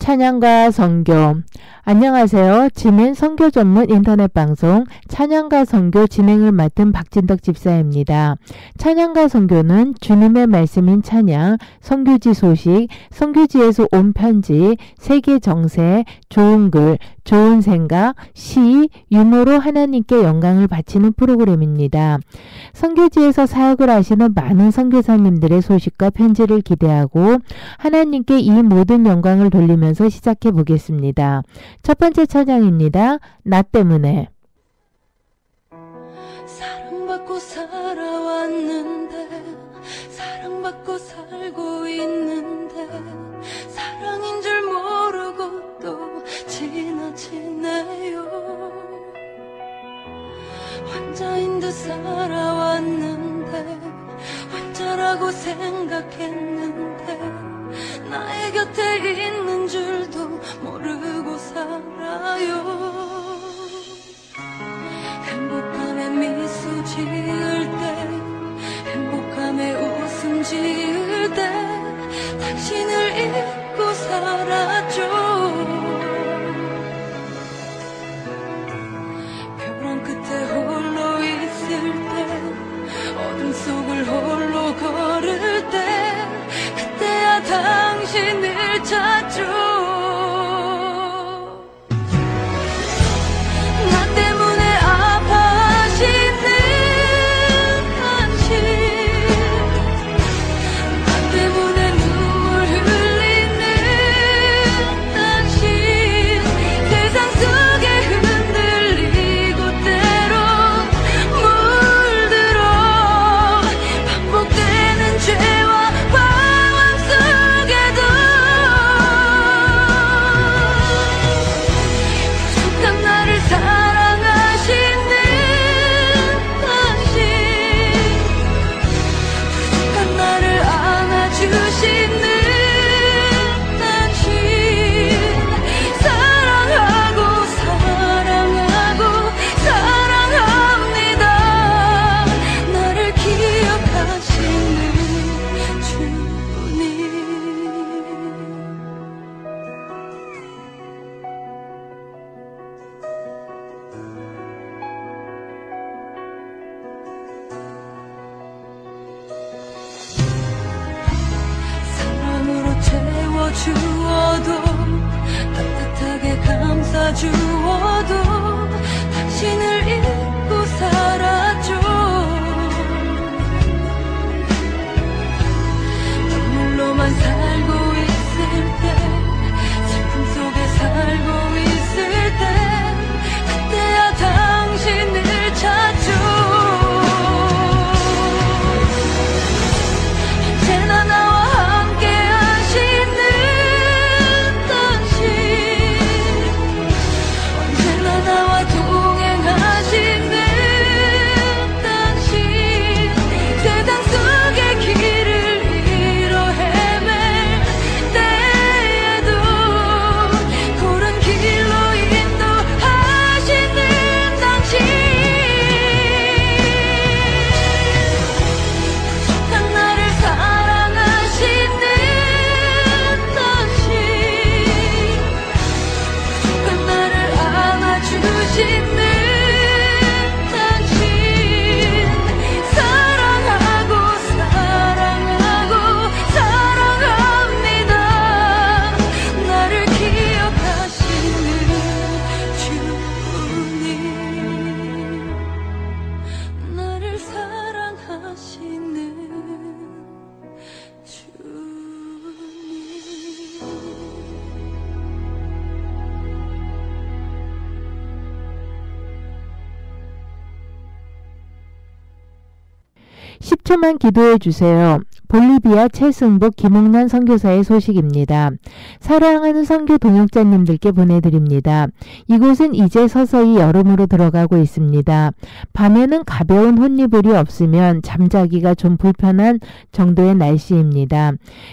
찬양과 선교. 안녕하세요. 지멘 선교 전문 인터넷 방송 찬양과 선교 진행을 맡은 박진덕 집사입니다. 찬양과 선교는 주님의 말씀인 찬양, 선교지 소식, 선교지에서 온 편지, 세계 정세, 좋은 글, 좋은 생각, 시, 유머로 하나님께 영광을 바치는 프로그램입니다. 선교지에서 사역을 하시는 많은 선교사님들의 소식과 편지를 기대하고 하나님께 이 모든 영광을 돌리면서 시작해 보겠습니다. 첫 번째 찬양입니다. 나 때문에. 사랑받고 살아왔는데 사랑받고 살고 있는데 사랑인 줄 모르고 또 지나치네요. 환자인 듯 살아왔는데 환자라고 생각했는데 나의 곁에 있는 줄도 모르고 살아요. 행복함에 미소 지을 때 행복함에 웃음 지을 때 당신을 잊고 살았죠. 벼랑 끝에 홀로 있을 때 어둠 속을 홀로 걸을 때 그때야 당신을 찾죠. 주어도 따뜻하게 감싸주어도 당신을 잊고 살았죠. 눈물로만 살고 있을 때 슬픔 속에 살고 있을 때 그때야 당신을 찾죠. 언제나 나와 함께 하시는 (10초만) 기도해 주세요. 볼리비아 최승복 김홍란 선교사의 소식입니다. 사랑하는 선교 동역자님들께 보내드립니다. 이곳은 이제 서서히 여름으로 들어가고 있습니다. 밤에는 가벼운 혼이불이 없으면 잠자기가 좀 불편한 정도의 날씨입니다.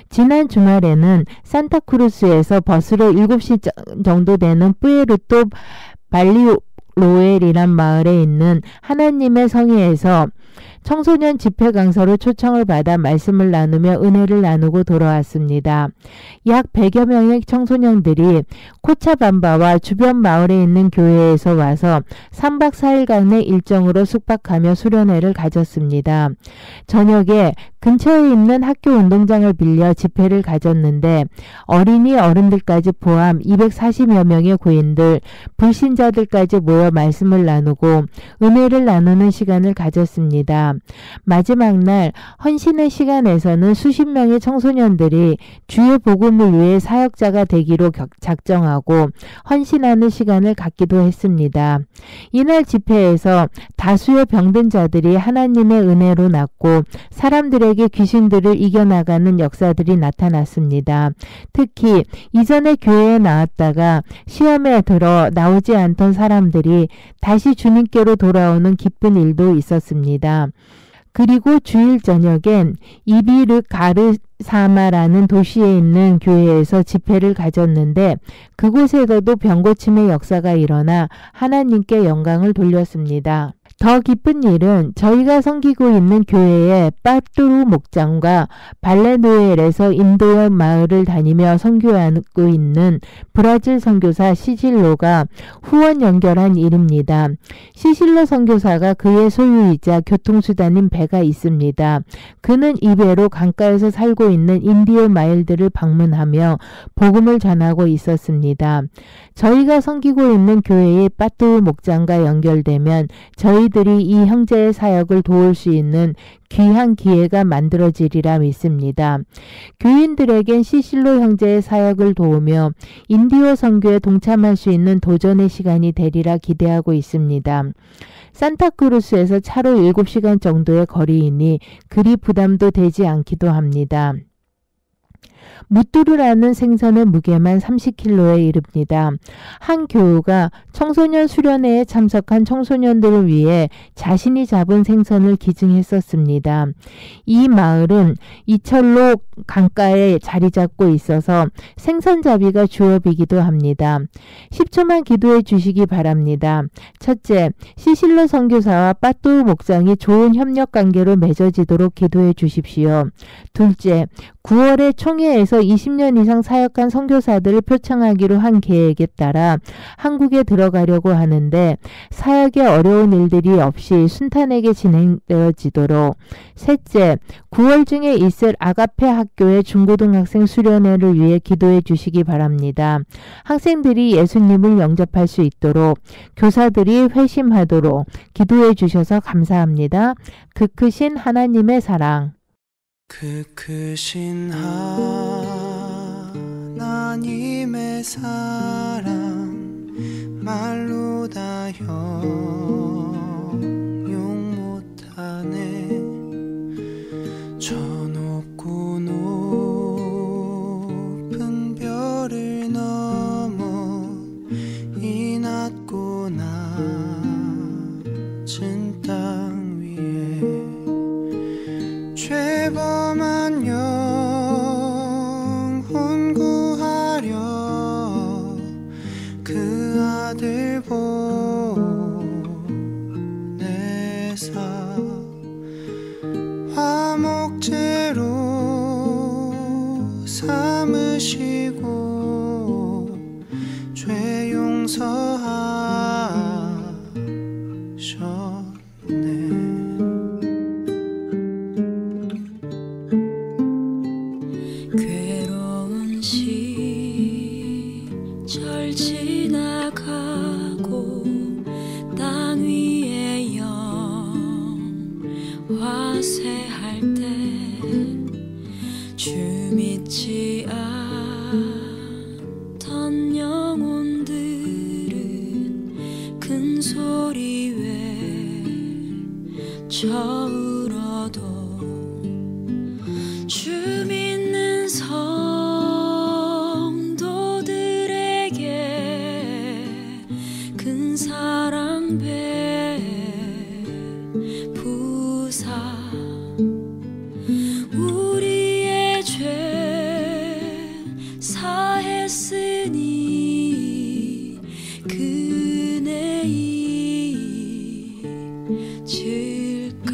지난 주말에는 산타크루스에서 버스로 7시 정도 되는 뿌에르토 발리로엘이란 마을에 있는 하나님의 성회에서 청소년 집회 강사로 초청을 받아 말씀을 나누며 은혜를 나누고 돌아왔습니다. 약 100여 명의 청소년들이 코차밤바와 주변 마을에 있는 교회에서 와서 3박 4일간의 일정으로 숙박하며 수련회를 가졌습니다. 저녁에 근처에 있는 학교 운동장을 빌려 집회를 가졌는데 어린이 어른들까지 포함 240여 명의 고인들, 불신자들까지 모여 말씀을 나누고 은혜를 나누는 시간을 가졌습니다. 마지막 날 헌신의 시간에서는 수십 명의 청소년들이 주의 복음을 위해 사역자가 되기로 작정하고 헌신하는 시간을 갖기도 했습니다. 이날 집회에서 다수의 병든 자들이 하나님의 은혜로 낫고 사람들에게 귀신들을 이겨나가는 역사들이 나타났습니다. 특히 이전에 교회에 나왔다가 시험에 들어 나오지 않던 사람들이 다시 주님께로 돌아오는 기쁜 일도 있었습니다. 그리고 주일 저녁엔 이비르가르사마라는 도시에 있는 교회에서 집회를 가졌는데 그곳에서도 병고침의 역사가 일어나 하나님께 영광을 돌렸습니다. 더 기쁜 일은 저희가 섬기고 있는 교회의 빠뚜루 목장과 발레노엘에서 인도의 마을을 다니며 선교하고 있는 브라질 선교사 시실로가 후원 연결한 일입니다. 시실로 선교사가 그의 소유이자 교통수단인 배가 있습니다. 그는 이 배로 강가에서 살고 있는 인디오 마일들을 방문하며 복음을 전하고 있었습니다. 저희가 섬기고 있는 교회의 빠뚜루 목장과 연결되면 저희들이 이 형제의 사역을 도울 수 있는 귀한 기회가 만들어지리라 믿습니다. 교인들에겐 시실로 형제의 사역을 도우며 인디오 선교에 동참할 수 있는 도전의 시간이 되리라 기대하고 있습니다. 산타크루스에서 차로 7시간 정도의 거리이니 그리 부담도 되지 않기도 합니다. 무뚜르라는 생선의 무게만 30kg에 이릅니다. 한 교우가 청소년 수련회에 참석한 청소년들을 위해 자신이 잡은 생선을 기증했었습니다. 이 마을은 이철로 강가에 자리 잡고 있어서 생선잡이가 주업이기도 합니다. 10초만 기도해 주시기 바랍니다. 첫째, 시실로 선교사와 빠뚜 목장이 좋은 협력관계로 맺어지도록 기도해 주십시오. 둘째, 9월에 총회에서 20년 이상 사역한 선교사들을 표창하기로 한 계획에 따라 한국에 들어가려고 하는데 사역에 어려운 일들이 없이 순탄하게 진행되어지도록. 셋째, 9월 중에 있을 아가페 학교의 중고등학생 수련회를 위해 기도해 주시기 바랍니다. 학생들이 예수님을 영접할 수 있도록, 교사들이 회심하도록 기도해 주셔서 감사합니다. 그 크신 하나님의 사랑. 그 크신 하나님의 사랑 말로 다 형용 못하네. 저 높고 높은 별을 넘어 이 낮고 낮은 땅 위에 죄범한 영혼 구하려 그 아들 보내사 화목제로 삼으시고 죄 용서하셨네. 괴로운 시절 지나가고 땅 위에 영화세할 때 주 믿지 않던 영혼들은 큰 소리 외쳐 울어도 주 믿는 성도들에게 큰 사랑 베푸사 우리의 죄 사했으니 그네 잊을까.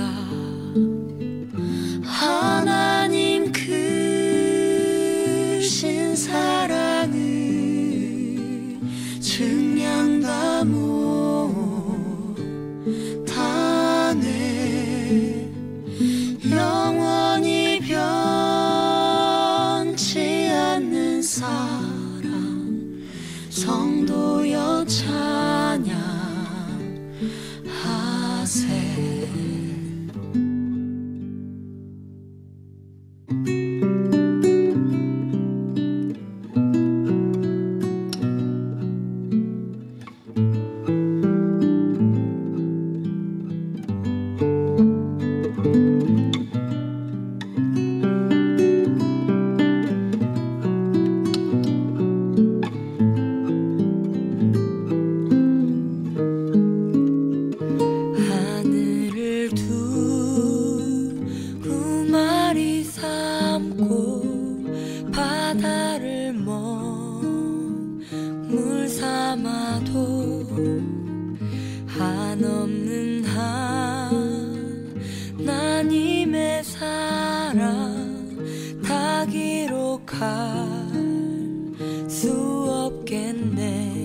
수 없겠네.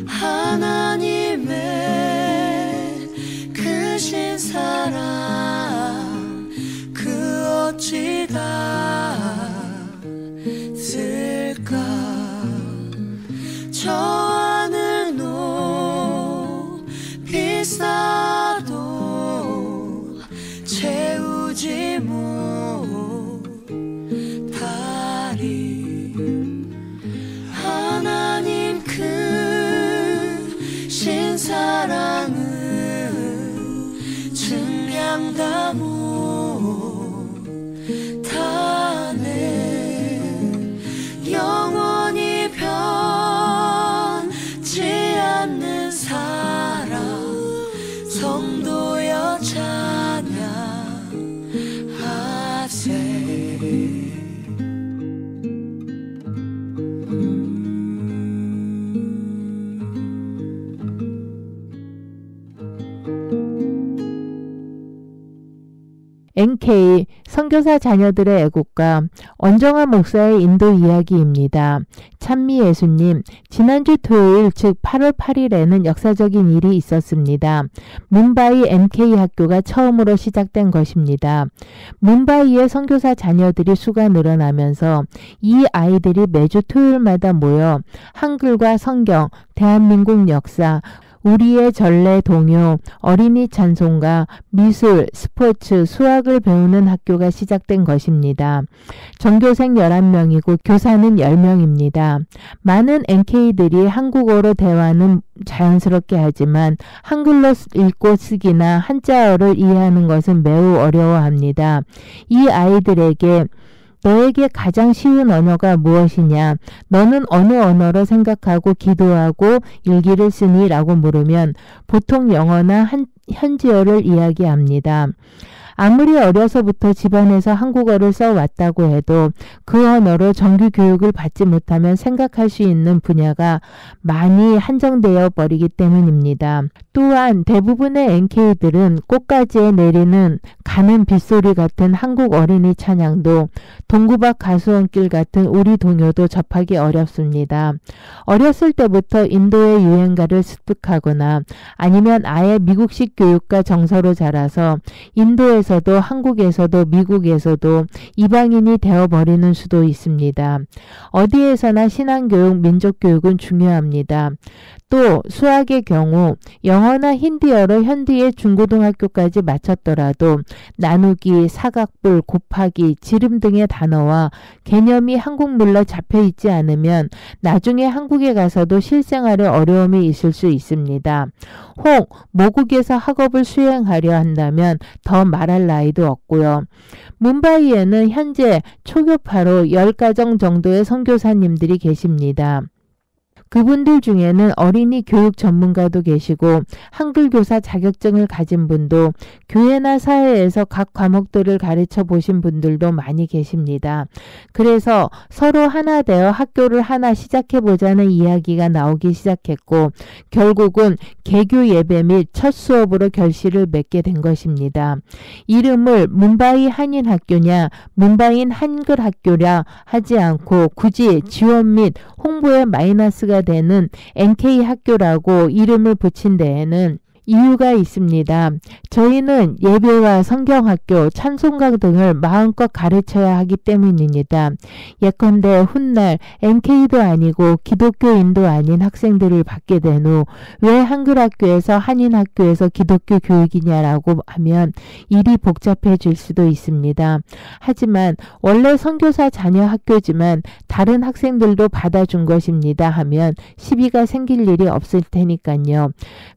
하나님의 크신 사랑 그 어찌 닿을까. 저 하늘 높이 쌓아도 채우지 못하리. 하나님 크신 사랑은 증량 다 못하네. 영원히 변치 않는 사랑 성도여 찬양하세. NK 선교사 자녀들의 애국가 언정화 목사의 인도 이야기입니다. 찬미 예수님, 지난주 토요일 즉 8월 8일에는 역사적인 일이 있었습니다. 뭄바이 MK 학교가 처음으로 시작된 것입니다. 뭄바이의 선교사 자녀들이 수가 늘어나면서 이 아이들이 매주 토요일마다 모여 한글과 성경, 대한민국 역사, 우리의 전래 동요, 어린이 찬송가, 미술, 스포츠, 수학을 배우는 학교가 시작된 것입니다. 전교생 11명이고 교사는 10명입니다. 많은 NK들이 한국어로 대화는 자연스럽게 하지만 한글로 읽고 쓰기나 한자어를 이해하는 것은 매우 어려워합니다. 이 아이들에게 너에게 가장 쉬운 언어가 무엇이냐? 너는 어느 언어로 생각하고 기도하고 일기를 쓰니? 라고 물으면 보통 영어나 현지어를 이야기합니다. 아무리 어려서부터 집안에서 한국어를 써왔다고 해도 그 언어로 정규 교육을 받지 못하면 생각할 수 있는 분야가 많이 한정되어 버리기 때문입니다. 또한 대부분의 NK들은 꽃가지에 내리는 가는 빗소리 같은 한국 어린이 찬양도 동구박 가수원길 같은 우리 동요도 접하기 어렵습니다. 어렸을 때부터 인도의 유행가를 습득하거나 아니면 아예 미국식 교육과 정서로 자라서 인도에서도 한국에서도 미국에서도 이방인이 되어버리는 수도 있습니다. 어디에서나 신앙교육, 민족교육은 중요합니다. 또 수학의 경우 영어나 힌디어로 현디의 중고등학교까지 마쳤더라도 나누기, 사각불, 곱하기, 지름 등의 단어와 개념이 한국물로 잡혀있지 않으면 나중에 한국에 가서도 실생활에 어려움이 있을 수 있습니다. 혹 모국에서 학업을 수행하려 한다면 더 말할 나위도 없고요. 뭄바이에는 현재 초교파로 10가정 정도의 선교사님들이 계십니다. 그분들 중에는 어린이 교육 전문가도 계시고 한글교사 자격증을 가진 분도 교회나 사회에서 각 과목들을 가르쳐 보신 분들도 많이 계십니다. 그래서 서로 하나 되어 학교를 하나 시작해보자는 이야기가 나오기 시작했고 결국은 개교 예배 및 첫 수업으로 결실을 맺게 된 것입니다. 이름을 뭄바이 한인학교냐 뭄바이 한글학교라 하지 않고 굳이 지원 및 홍보에 마이너스가 되는 NK 학교라고 이름을 붙인 데에는 이유가 있습니다. 저희는 예배와 성경학교, 찬송가 등을 마음껏 가르쳐야 하기 때문입니다. 예컨대 훗날 NK도 아니고 기독교인도 아닌 학생들을 받게 된 후 왜 한글학교에서 한인학교에서 기독교 교육이냐라고 하면 일이 복잡해질 수도 있습니다. 하지만 원래 선교사 자녀 학교지만 다른 학생들도 받아준 것입니다 하면 시비가 생길 일이 없을 테니까요.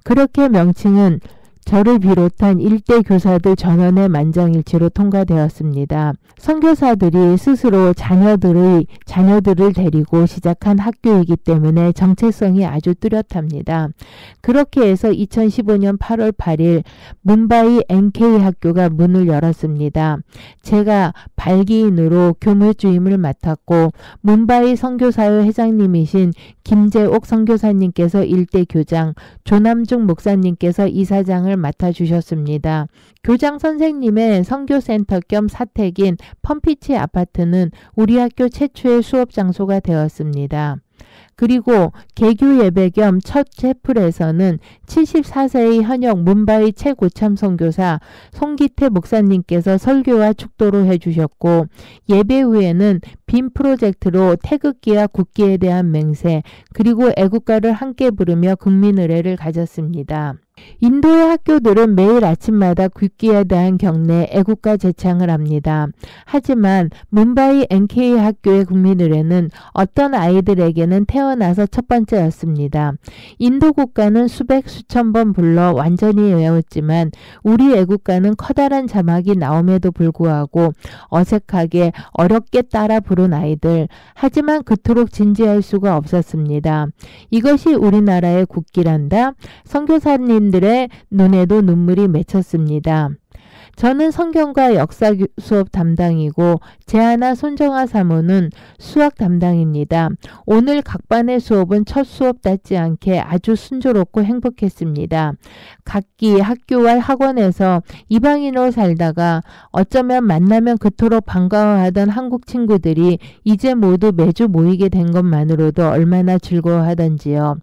그렇게 명칭은 저를 비롯한 일대 교사들 전원의 만장일치로 통과되었습니다. 선교사들이 스스로 자녀들을 데리고 시작한 학교이기 때문에 정체성이 아주 뚜렷합니다. 그렇게 해서 2015년 8월 8일 뭄바이 NK 학교가 문을 열었습니다. 제가 발기인으로 교무 주임을 맡았고 뭄바이 선교사회 회장님이신 김재옥 선교사님께서 일대 교장, 조남중 목사님께서 이사장을 맡아주셨습니다. 교장 선생님의 선교센터 겸 사택인 펌피치 아파트는 우리 학교 최초의 수업 장소가 되었습니다. 그리고 개교 예배 겸 첫 채플에서는 74세의 현역 문바이 최고참 선교사 송기태 목사님께서 설교와 축도를 해주셨고, 예배 후에는 빔 프로젝트로 태극기와 국기에 대한 맹세 그리고 애국가를 함께 부르며 국민의례를 가졌습니다. 인도의 학교들은 매일 아침마다 국기에 대한 경례, 애국가 제창을 합니다. 하지만 문바이 NK 학교의 국민의례는 어떤 아이들에게는 태어나서 첫 번째였습니다. 인도 국가는 수백 수천 번 불러 완전히 외웠지만 우리 애국가는 커다란 자막이 나옴에도 불구하고 어색하게 어렵게 따라 부른 아이들, 하지만 그토록 진지할 수가 없었습니다. 이것이 우리나라의 국기란다. 선교사님 들의 눈에도 눈물이 맺혔습니다. 저는 성경과 역사 수업 담당이고 재하나 손정아 사모는 수학 담당입니다. 오늘 각 반의 수업은 첫 수업답지 않게 아주 순조롭고 행복했습니다. 각기 학교와 학원에서 이방인으로 살다가 어쩌면 만나면 그토록 반가워하던 한국 친구들이 이제 모두 매주 모이게 된 것만으로도 얼마나 즐거워하던지요.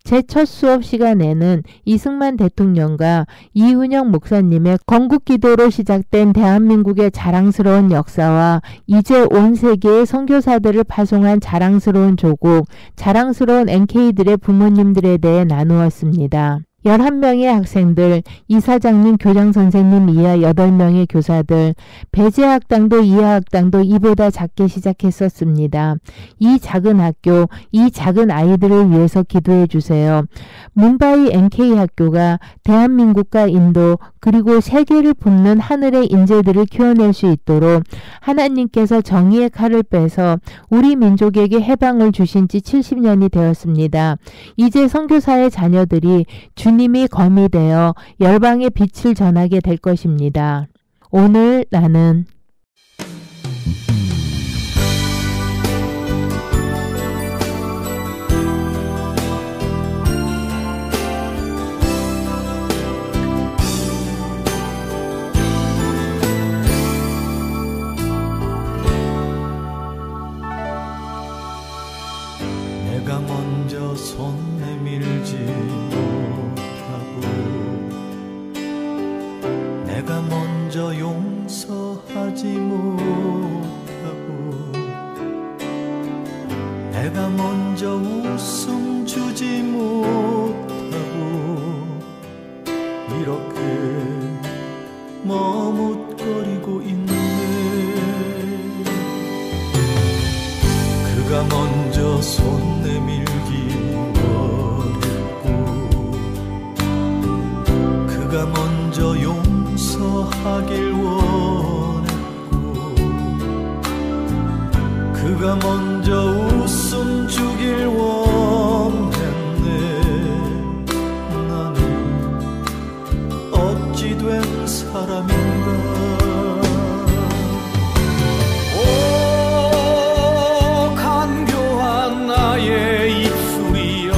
제 첫 수업 시간에는 이승만 대통령과 이훈영 목사님의 건국기도로 시작된 대한민국의 자랑스러운 역사와 이제 온 세계의 선교사들을 파송한 자랑스러운 조국, 자랑스러운 NK들의 부모님들에 대해 나누었습니다. 11명의 학생들, 이사장님, 교장선생님 이하 8명의 교사들, 배제학당도 이하학당도 이보다 작게 시작했었습니다. 이 작은 학교, 이 작은 아이들을 위해서 기도해 주세요. 문바이 NK 학교가 대한민국과 인도 그리고 세계를 품는 하늘의 인재들을 키워낼 수 있도록 하나님께서 정의의 칼을 빼서 우리 민족에게 해방을 주신 지 70년이 되었습니다. 이제 선교사의 자녀들이 주님이 검이 되어 열방의 빛을 전하게 될 것입니다. 오늘 나는 내가 먼저 손 내밀지 내가 먼저 용서하지 못하고 내가 먼저 웃음 주지 못하고 이렇게 머뭇거리고 있네. 그가 먼저 손 내밀기 원했고 그가 먼저 용서하길 원했고 그가 먼저 웃음 주길 원했네. 나는 어찌 된 사람인가. 오 간교한 나의 입술이여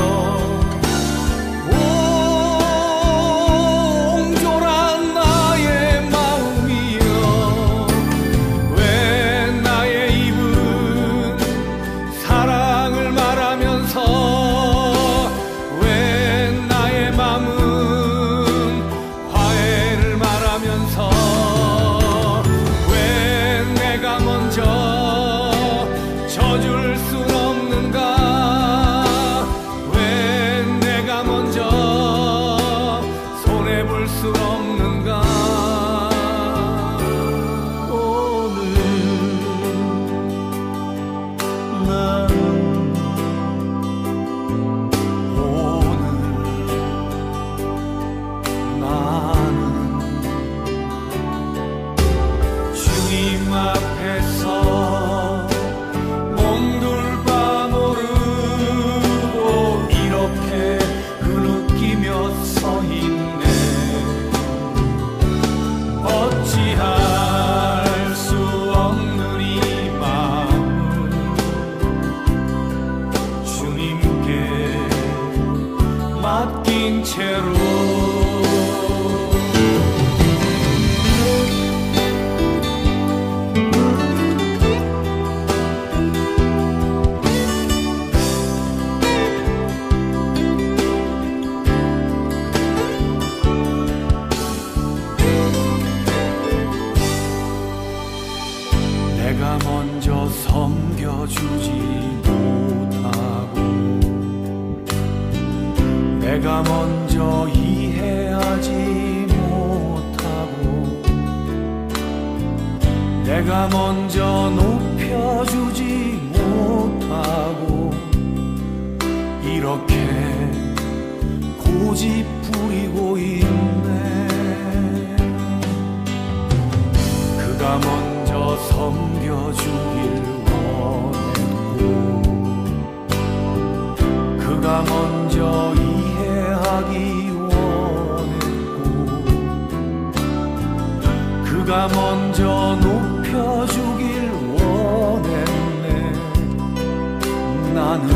높여주지 못하고 내가 먼저 이해하지 못하고 내가 먼저 높여주지 못하고 이렇게 고집 부리고 있네. 그가 먼저 섬겨주길 원했고 그가 먼저 이해하기 원했고 그가 먼저 높여주길 원했네. 나는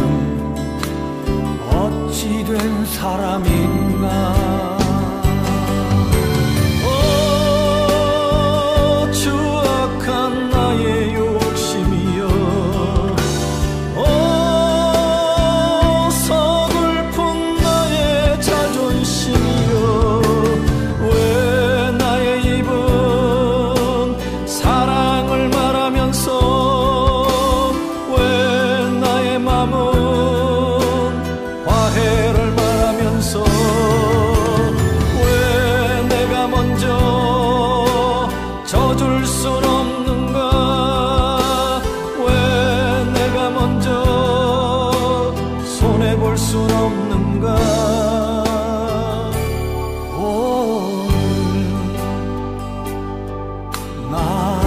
어찌 된 사람인가. 추악한 나의 욕심이여 서글픈 나의 자존심이여 왜 나의 입은 사랑을 말하면서 왜 나의 맘은 화해를 말하면서 왜 내가 먼저 져줄 순 없는가. 왜 내가 먼저 손해볼 순 없는가. 오늘 나는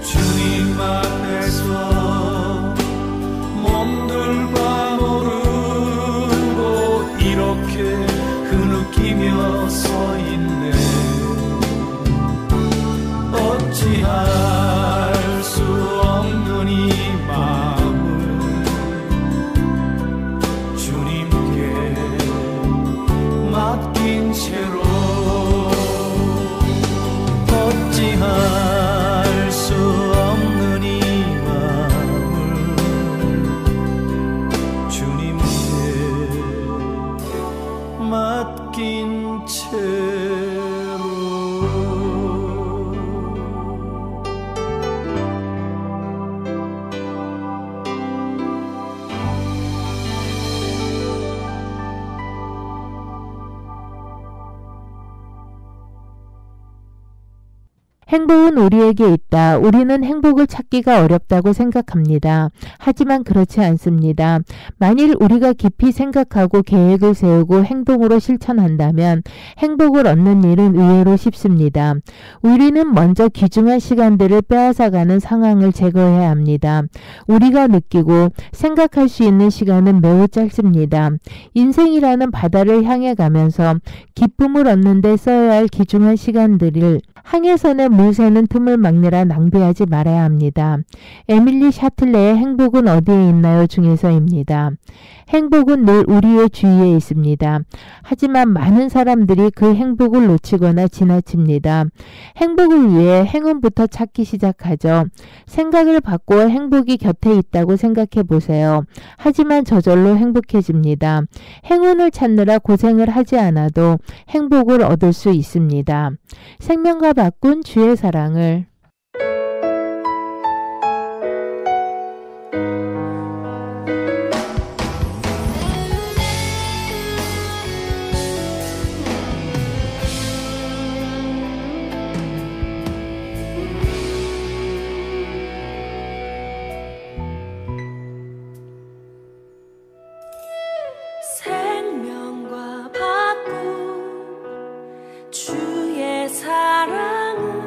주님 앞에서 몸둘바 모르고 이렇게 흐느끼며 서 있네. 어찌할 수 없는 이 마음을 주님께 맡긴 채로 어찌할 수 없는 이 마음을 주님께 맡긴 채로. 행복은 우리에게 있다. 우리는 행복을 찾기가 어렵다고 생각합니다. 하지만 그렇지 않습니다. 만일 우리가 깊이 생각하고 계획을 세우고 행동으로 실천한다면 행복을 얻는 일은 의외로 쉽습니다. 우리는 먼저 귀중한 시간들을 빼앗아가는 상황을 제거해야 합니다. 우리가 느끼고 생각할 수 있는 시간은 매우 짧습니다. 인생이라는 바다를 향해 가면서 기쁨을 얻는 데 써야 할 귀중한 시간들을 항해선의 물 새는 틈을 막느라 낭비하지 말아야 합니다. 에밀리 샤틀레의 행복은 어디에 있나요? 중에서입니다. 행복은 늘 우리의 주위에 있습니다. 하지만 많은 사람들이 그 행복을 놓치거나 지나칩니다. 행복을 위해 행운부터 찾기 시작하죠. 생각을 바꾸어 행복이 곁에 있다고 생각해 보세요. 하지만 저절로 행복해집니다. 행운을 찾느라 고생을 하지 않아도 행복을 얻을 수 있습니다. 생명과 바꾼 주의 사랑을. 생명과 바꾼 주의 사랑을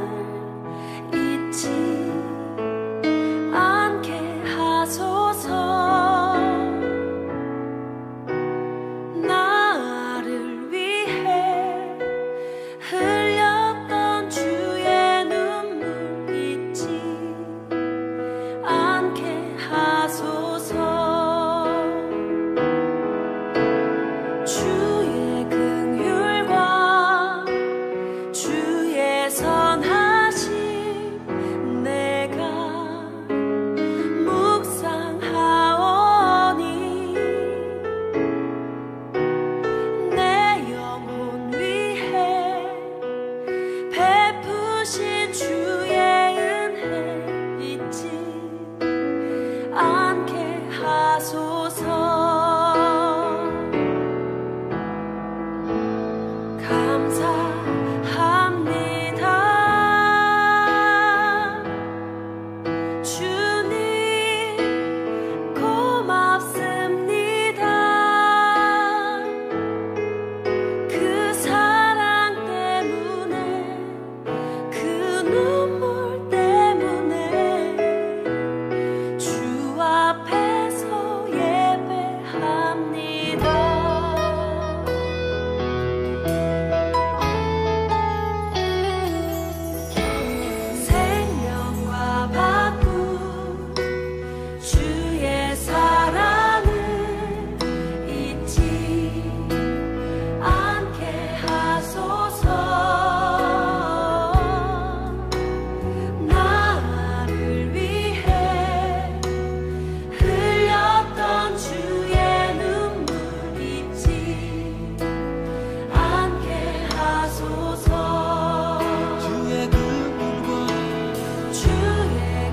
않게 하소서. 감사합니다. 주님 고맙습니다. 그 사랑 때문에 그 눈물 때문에 주 앞에서 예배합니다. 생명과 바꾼 주의 사랑을 잊지 않게 하소서. 나를 위해 흘렸던 주의 눈물 잊지 않게 하소서. 주의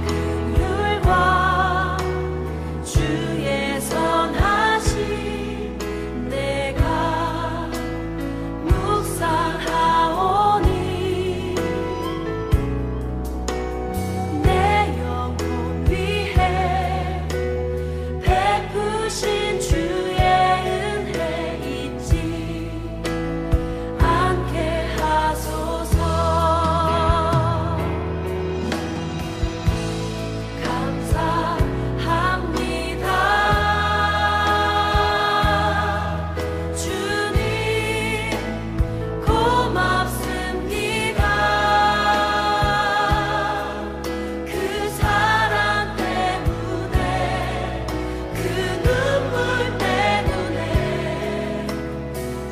긍휼과 주의 선하심 내가 묵상하오니 내 영혼 위해 베푸신 주의 은혜 잊지 않게 하소서. 감사합니다. 주님 고맙습니다. 그 사랑 때문에 그 눈물 때문에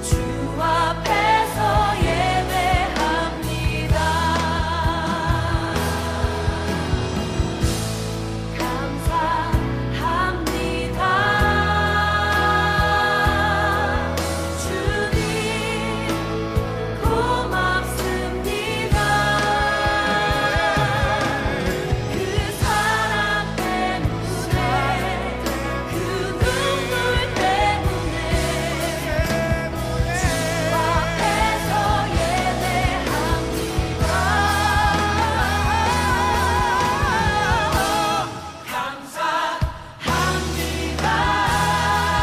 주 앞에서 예배합니다. 감사합니다. 주님 고맙습니다. 그 사랑 때문에 그 눈물 때문에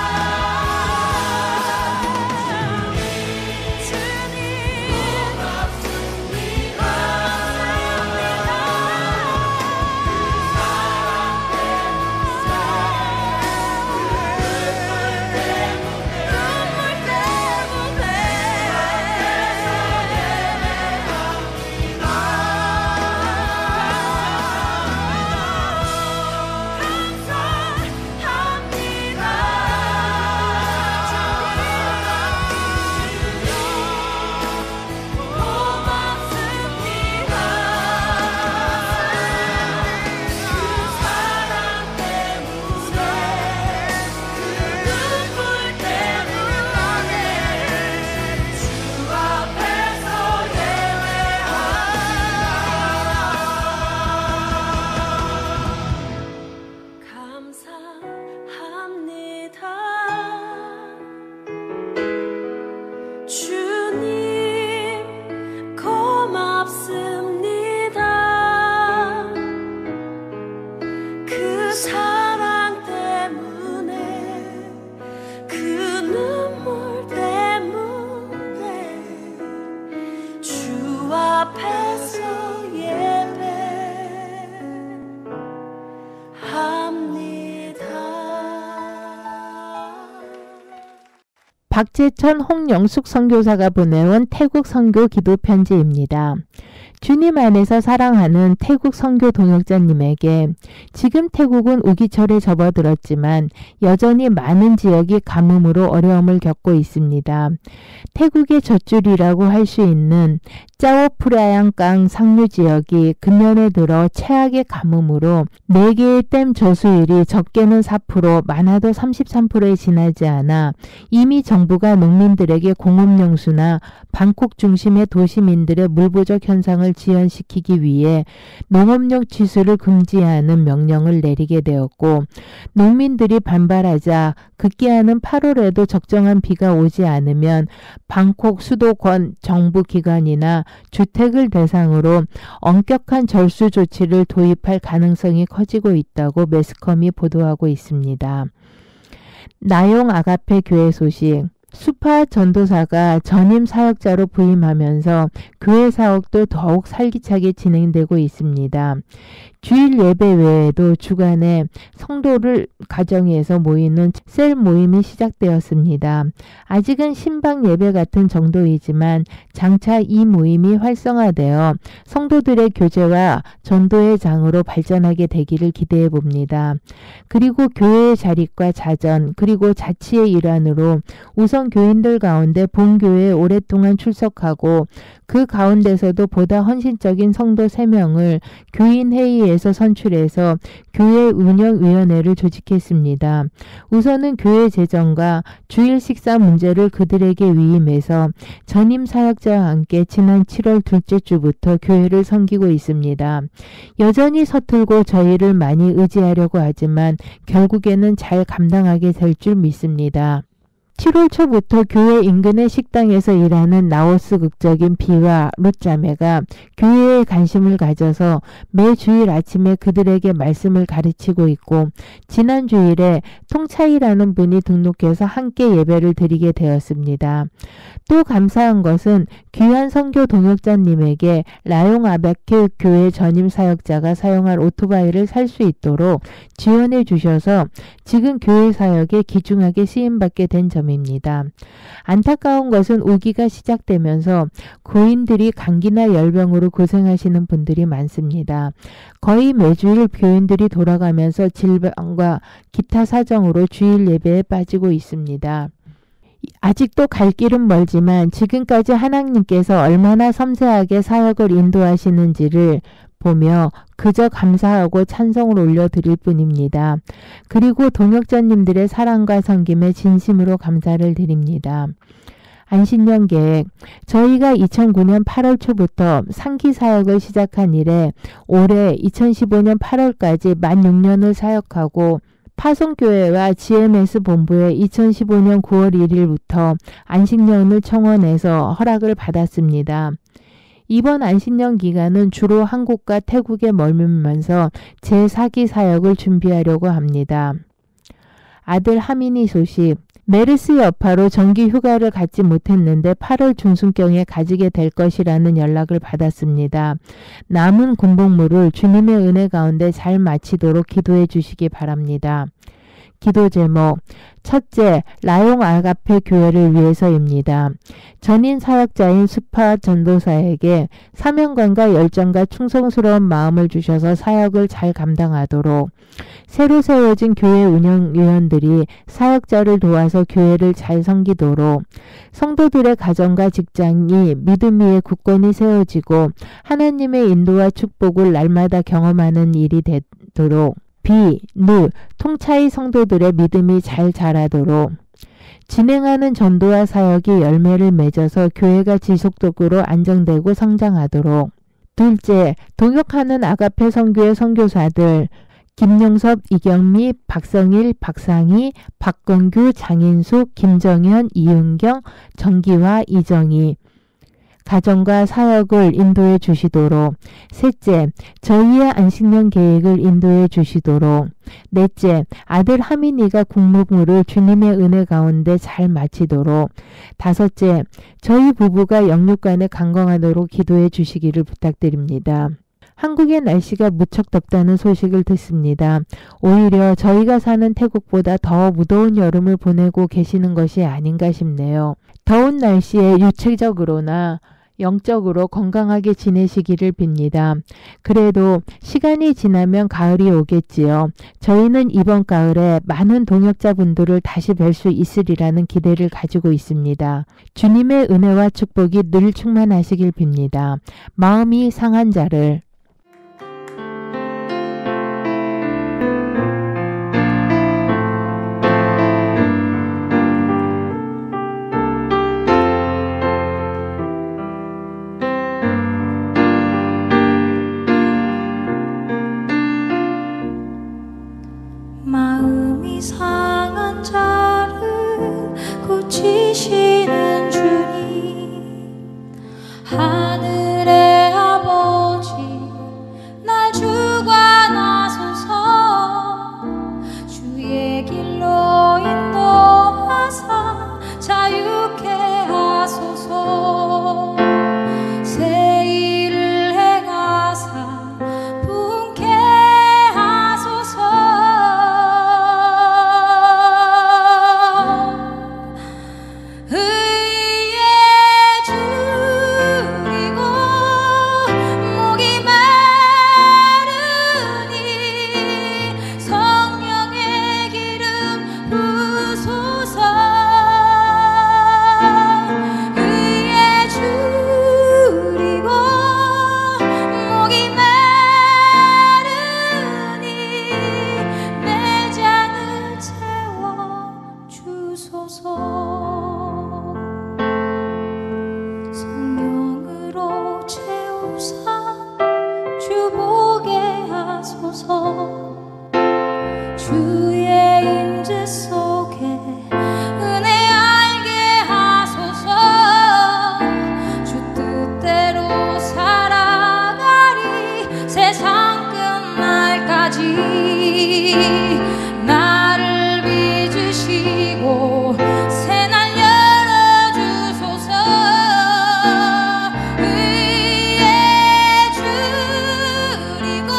주 앞에서 예배합니다. 감사합니다. 주님 고맙습니다. 주님 고맙습니다. 그 사랑 때문에 그 눈물 때문에 주 앞에서 예배합니다. 박재천 홍영숙 선교사가 보내온 태국 선교 기도 편지입니다. 주님 안에서 사랑하는 태국 선교 동역자님에게 지금 태국은 우기철에 접어들었지만 여전히 많은 지역이 가뭄으로 어려움을 겪고 있습니다. 태국의 젖줄이라고 할 수 있는 짜오프라양강 상류 지역이 금년에 들어 최악의 가뭄으로 4개의 댐 저수율이 적게는 4%, 많아도 33%에 지나지 않아 이미 정부가 농민들에게 공업용수나 방콕 중심의 도시민들의 물 부족 현상을 지연시키기 위해 농업용 취수를 금지하는 명령을 내리게 되었고, 농민들이 반발하자 급기야는 8월에도 적정한 비가 오지 않으면 방콕 수도권 정부 기관이나 주택을 대상으로 엄격한 절수 조치를 도입할 가능성이 커지고 있다고 매스컴이 보도하고 있습니다. 나용 아가페 교회 소식. 수파 전도사가 전임 사역자로 부임하면서 교회 사역도 더욱 활기차게 진행되고 있습니다. 주일 예배 외에도 주간에 성도를 가정에서 모이는 셀 모임이 시작되었습니다. 아직은 신방 예배 같은 정도이지만 장차 이 모임이 활성화되어 성도들의 교제와 전도의 장으로 발전하게 되기를 기대해 봅니다. 그리고 교회의 자립과 자전 그리고 자치의 일환으로 우선 교인들 가운데 본교회에 오랫동안 출석하고 그 가운데서도 보다 헌신적인 성도 3명을 교인회의에서 선출해서 교회 운영위원회를 조직했습니다. 우선은 교회 재정과 주일 식사 문제를 그들에게 위임해서 전임 사역자와 함께 지난 7월 둘째 주부터 교회를 섬기고 있습니다. 여전히 서툴고 저희를 많이 의지하려고 하지만 결국에는 잘 감당하게 될 줄 믿습니다. 7월 초부터 교회 인근의 식당에서 일하는 라오스 국적인 비와 룻자매가 교회에 관심을 가져서 매 주일 아침에 그들에게 말씀을 가르치고 있고, 지난 주일에 통차이라는 분이 등록해서 함께 예배를 드리게 되었습니다. 또 감사한 것은 귀한 선교 동역자님에게 라용 아베케 교회 전임 사역자가 사용할 오토바이를 살 수 있도록 지원해 주셔서 지금 교회 사역에 기중하게 쓰임받게 된 점입니다. 안타까운 것은 우기가 시작되면서 교인들이 감기나 열병으로 고생하시는 분들이 많습니다. 거의 매주일 교인들이 돌아가면서 질병과 기타 사정으로 주일 예배에 빠지고 있습니다. 아직도 갈 길은 멀지만 지금까지 하나님께서 얼마나 섬세하게 사역을 인도하시는지를 보며 그저 감사하고 찬송을 올려드릴 뿐입니다. 그리고 동역자님들의 사랑과 섬김에 진심으로 감사를 드립니다. 안신년 계획. 저희가 2009년 8월 초부터 상기 사역을 시작한 이래 올해 2015년 8월까지 만 6년을 사역하고 파송교회와 GMS 본부에 2015년 9월 1일부터 안식년을 청원해서 허락을 받았습니다. 이번 안식년 기간은 주로 한국과 태국에 머물면서 제4기 사역을 준비하려고 합니다. 아들 하민이 소식. 메르스 여파로 정기 휴가를 갖지 못했는데 8월 중순경에 가지게 될 것이라는 연락을 받았습니다. 남은 군복무를 주님의 은혜 가운데 잘 마치도록 기도해 주시기 바랍니다. 기도 제목. 첫째, 라용 아가페 교회를 위해서입니다. 전임 사역자인 수파 전도사에게 사명감과 열정과 충성스러운 마음을 주셔서 사역을 잘 감당하도록, 새로 세워진 교회 운영위원들이 사역자를 도와서 교회를 잘 섬기도록, 성도들의 가정과 직장이 믿음 위에 굳건히 세워지고 하나님의 인도와 축복을 날마다 경험하는 일이 되도록, 통차이 성도들의 믿음이 잘 자라도록, 진행하는 전도와 사역이 열매를 맺어서 교회가 지속적으로 안정되고 성장하도록. 둘째, 동역하는 아가페 선교의 선교사들 김용섭, 이경미, 박성일, 박상희, 박건규, 장인숙, 김정현, 이윤경, 정기화, 이정희 가정과 사역을 인도해 주시도록. 셋째, 저희의 안식년 계획을 인도해 주시도록. 넷째, 아들 하민이가 국무부를 주님의 은혜 가운데 잘 마치도록. 다섯째, 저희 부부가 영육간에 강건하도록 기도해 주시기를 부탁드립니다. 한국의 날씨가 무척 덥다는 소식을 듣습니다. 오히려 저희가 사는 태국보다 더 무더운 여름을 보내고 계시는 것이 아닌가 싶네요. 더운 날씨에 유체적으로나 영적으로 건강하게 지내시기를 빕니다. 그래도 시간이 지나면 가을이 오겠지요. 저희는 이번 가을에 많은 동역자분들을 다시 뵐 수 있으리라는 기대를 가지고 있습니다. 주님의 은혜와 축복이 늘 충만하시길 빕니다. 마음이 상한 자를 마음이 상한 자를 고치시는 주님, 하늘의 아버지 날 주관하소서. 주의 길로 인도하사 자유케 하소서. 새 일을 행하사 분케 하소서. 의의 줄이고 목이 마르니 성령의 기름 부소서. 의의 줄이고 목이 마르니 내 잔을 채워 주소서. 성령으로 채우사 주보게 하소서. 주의 임재 속에 은혜 알게 하소서. 주 뜻대로 살아가리 세상 끝날까지. 나를 빚으시고 새날 열어주소서. 의의 줄이고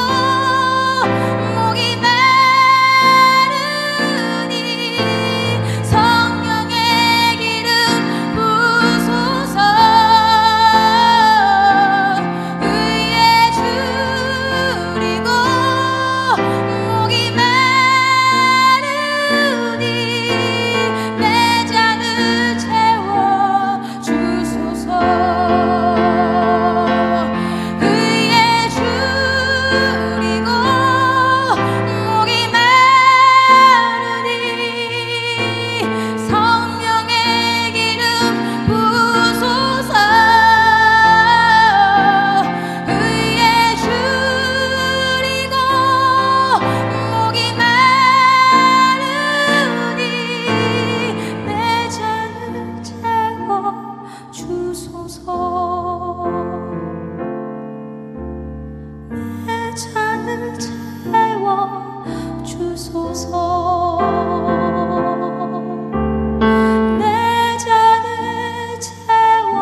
목이 마르니 성령의 기름 부소서. 의의 줄이고 목이 마르니 내 잔을 채워 주소서. 의의 줄이고 목이 마르니 성령의 기름 부소서. 의의 줄이고 목이 마르니 내 잔을 채워 주소서. 내 잔을 채워 주소서. 내 잔을 채워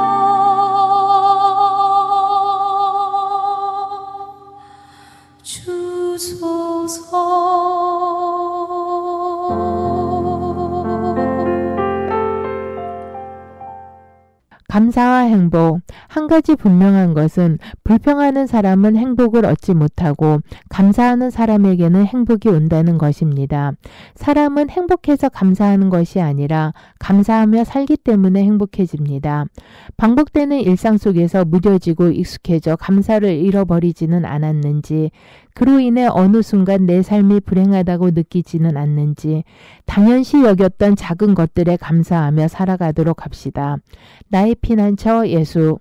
주소서. 감사와 행복. 한 가지 분명한 것은 불평하는 사람은 행복을 얻지 못하고 감사하는 사람에게는 행복이 온다는 것입니다. 사람은 행복해서 감사하는 것이 아니라 감사하며 살기 때문에 행복해집니다. 반복되는 일상 속에서 무뎌지고 익숙해져 감사를 잃어버리지는 않았는지, 그로 인해 어느 순간 내 삶이 불행하다고 느끼지는 않는지 당연시 여겼던 작은 것들에 감사하며 살아가도록 합시다. 나의 피난처 예수.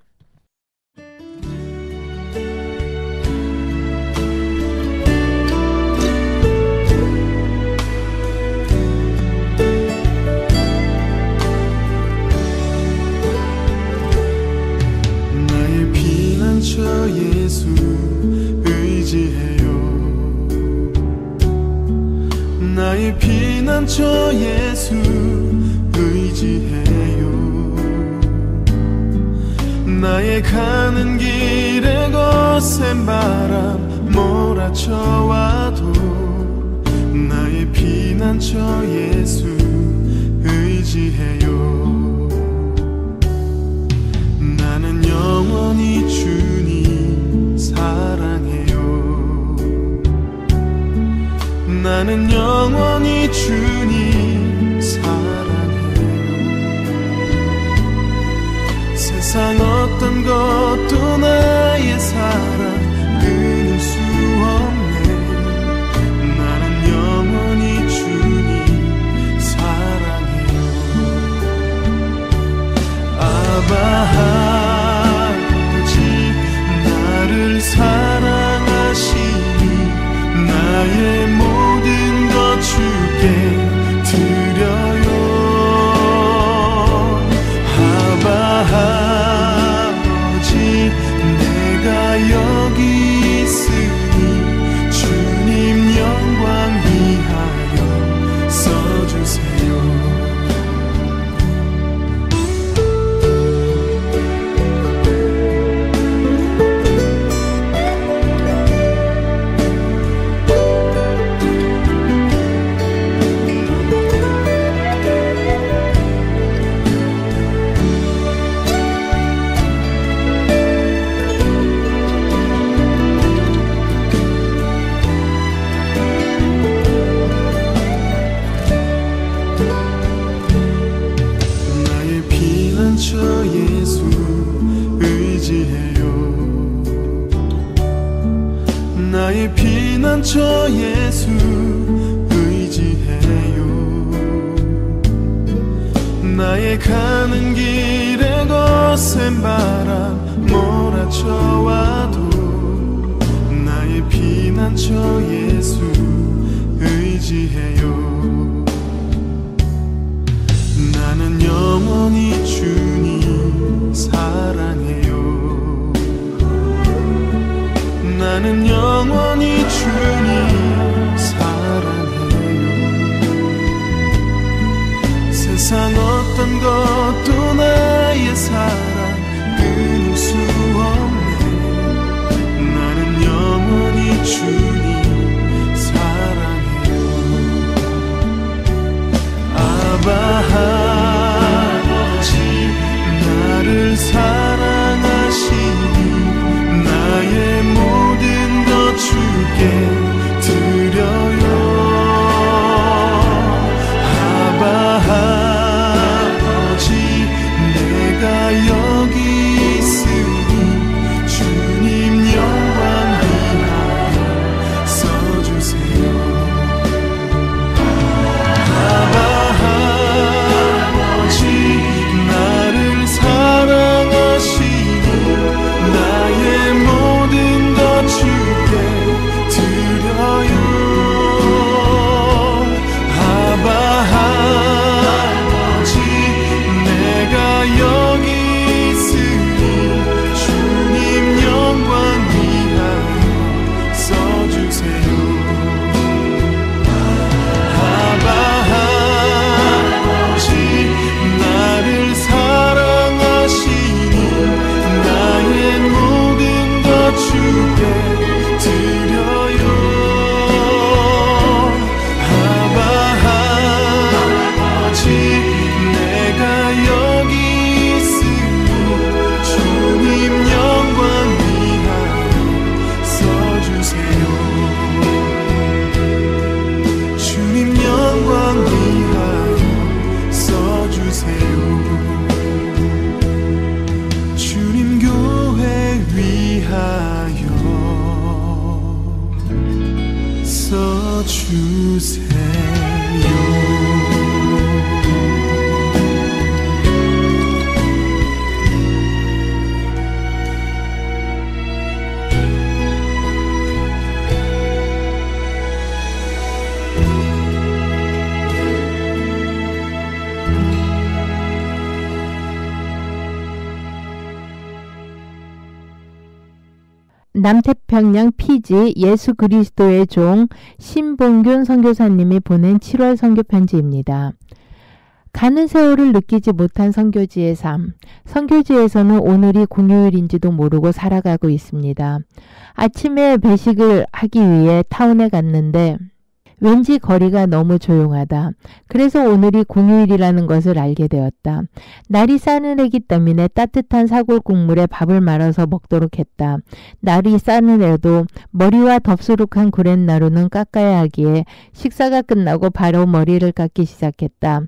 나의 피난처 예수 의지해요. 나의 피난처 예수 의지해요. 나의 가는 길에 거센 바람 몰아쳐와도 나의 피난처 예수 의지해요. 나는 영원 나는 영원히 주님 사랑해요. 세상 어떤 것도 나의 사랑 끊을 수 없네. 나는 영원히 주님 사랑해요. 아바 나를 사랑하시니 나의 모든 것 주께 드려요. 아바 아버지 내가 여기 있으니 주님 영광 위하여 써주세요. 나의 피난처 예수 의지해요. 나의 가는 길에 거센 바람 몰아쳐와도 나의 피난처 예수 의지해요. 나는 영원히 주님 사랑해요. 나는 영원히 주님 사랑해요. 세상 어떤 것도 나의 사랑 끊을 수 없네. 나는 영원히 주님 사랑해요. 아바 아버지 나를 사랑하시니 나의 모든 것 주께 드려요. 아바 아버지 내가 여기 있으니 주님 영광 위하여 써주세요. 아바 아버지 나를 사랑하시니 나의 모든 것 주께 드려요. 아바 아버지 내가 여기 있으니 주님 영광 위하여 써주세요. 아바 아버지 나를 사랑하시니 나의 모든 것 주께 드려요. 아바 아버지 내가 여기 있으니 주님 영광 위하여 써주세요. 주님 영광 위하여 써주세요. 주님 교회 위하여 써주세요. 남태평양 피지 예수 그리스도의 종 신봉균 선교사님이 보낸 7월 선교 편지입니다. 가는 세월을 느끼지 못한 선교지의 삶. 선교지에서는 오늘이 공휴일인지도 모르고 살아가고 있습니다. 아침에 배식을 하기 위해 타운에 갔는데 왠지 거리가 너무 조용하다. 그래서 오늘이 공휴일이라는 것을 알게 되었다. 날이 싸늘하기 때문에 따뜻한 사골 국물에 밥을 말아서 먹도록 했다. 날이 싸늘해도 머리와 덥수룩한 구렛나루는 깎아야 하기에 식사가 끝나고 바로 머리를 깎기 시작했다.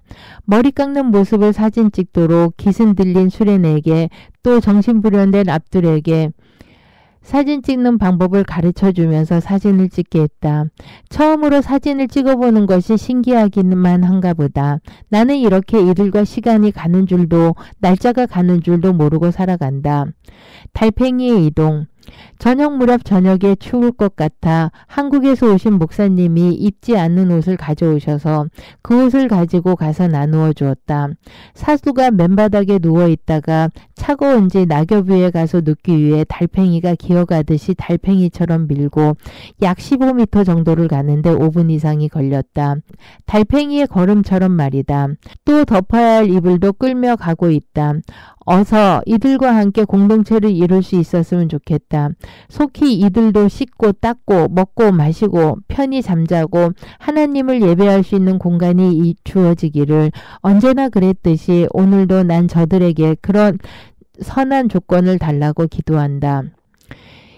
머리 깎는 모습을 사진 찍도록 기승 들린 수레네에게 또 정신불현된 앞들에게 사진 찍는 방법을 가르쳐주면서 사진을 찍게 했다. 처음으로 사진을 찍어보는 것이 신기하기만 한가 보다. 나는 이렇게 이들과 시간이 가는 줄도 날짜가 가는 줄도 모르고 살아간다. 달팽이의 이동. 저녁 무렵 저녁에 추울 것 같아 한국에서 오신 목사님이 입지 않는 옷을 가져오셔서 그 옷을 가지고 가서 나누어 주었다. 사수가 맨바닥에 누워 있다가 차가운지 낙엽 위에 가서 눕기 위해 달팽이가 기어가듯이 달팽이처럼 밀고 약 15m 정도를 가는데 5분 이상이 걸렸다. 달팽이의 걸음처럼 말이다. 또 덮어야 할 이불도 끌며 가고 있다. 어서 이들과 함께 공동체를 이룰 수 있었으면 좋겠다. 속히 이들도 씻고 닦고 먹고 마시고 편히 잠자고 하나님을 예배할 수 있는 공간이 주어지기를 언제나 그랬듯이 오늘도 난 저들에게 그런 선한 조건을 달라고 기도한다.